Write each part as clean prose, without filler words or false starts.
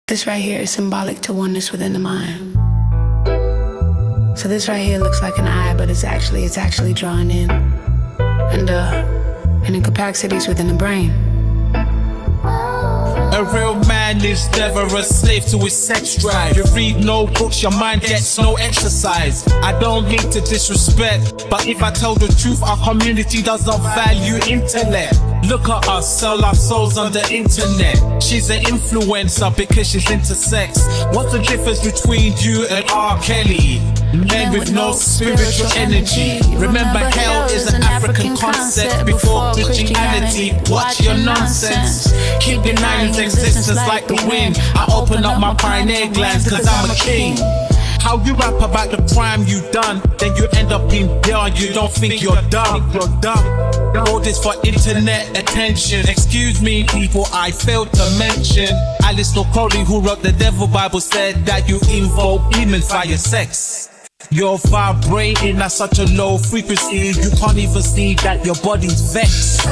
This right here is symbolic to oneness within the mind. So this right here looks like an eye, but it's actually drawing in. And in capacities within the brain. A real man is never a slave to his sex drive. You read no books, your mind gets no exercise. I don't mean to disrespect, but if I tell the truth, our community does not value intellect. Look at us, sell our souls on the internet. She's an influencer because she's into sex. What's the difference between you and R. Kelly? Men with no spiritual energy. Remember, hell is an African concept before Christianity. Watch your nonsense. Keep denying its existence like the wind. I open up my pineal glands cause I'm a king. How you rap about the crime you done, then you end up being done. You don't think you're dumb. All this for internet attention. Excuse me, people, I failed to mention Alistair Crowley, who wrote the Devil Bible, said that you invoke demons via sex. You're vibrating at such a low frequency, you can't even see that your body's vexed.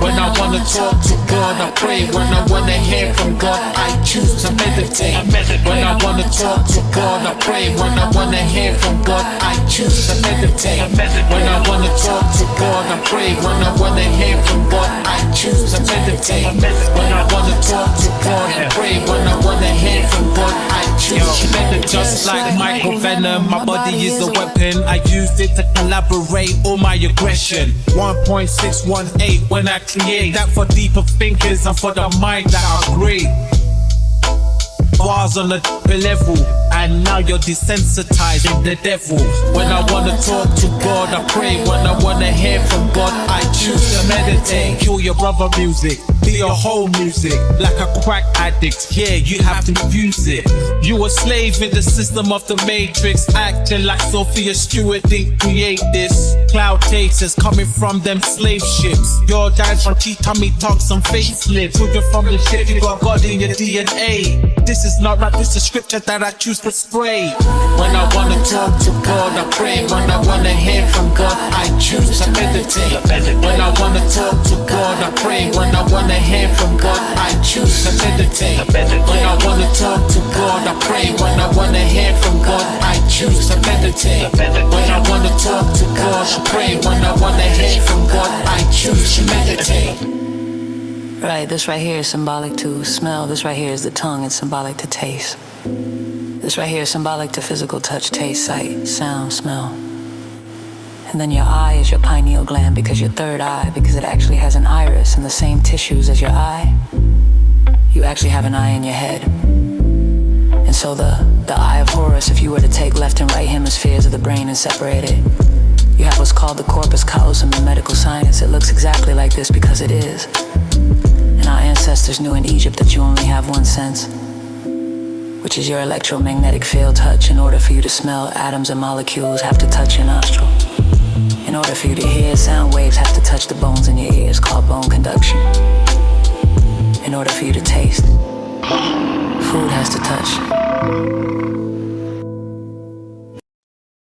When I wanna talk to God, I pray. When I wanna hear from God, I choose to meditate. When I wanna talk to God, I pray. When I wanna hear from God, I choose to meditate. When I wanna talk to God, I pray. When I wanna hear from God, I choose to meditate. When I wanna talk to God, I pray. When I wanna hear from God, I choose to meditate. Just like Michael Venom, my body is a weapon. I use it to collaborate all my aggression. 1.618 when I create that for deeper thinkers and for the mind that are great. Bars on a deeper level, and now you're desensitizing the devil. When I wanna talk to God, I pray. When I wanna hear from God, I choose to meditate. Kill your brother music, be your whole music. Like a crack addict, yeah, you have to use it. You a slave in the system of the matrix, acting like Sophia Stewart didn't create this. Cloud chasers coming from them slave ships. Your dance from cheap tummy talks and facelifts. Moving from the shit, you got God in your DNA. This is not rap, this is scripture that I choose to spray. When I wanna talk to God, I pray. When I wanna hear from God, I choose to meditate. When I wanna talk to God, I pray. When I wanna hear from God, I choose to meditate. When I wanna talk to God, I pray. When I wanna hear from God, I choose to meditate. When I wanna talk to God, I pray. When I wanna hear from God, I choose to meditate. Right, this right here is symbolic to smell. This right here is the tongue, it's symbolic to taste. This right here is symbolic to physical touch, taste, sight, sound, smell. And then your eye is your pineal gland, because your third eye, because it actually has an iris and the same tissues as your eye. You actually have an eye in your head. And so the eye of Horus, if you were to take left and right hemispheres of the brain and separate it, you have what's called the corpus callosum in medical science. It looks exactly like this because it is. And our ancestors knew in Egypt that you only have one sense, which is your electromagnetic field touch. In order for you to smell, atoms and molecules have to touch your nostril. In order for you to hear, sound waves have to touch the bones in your ears, called bone conduction. In order for you to taste, food has to touch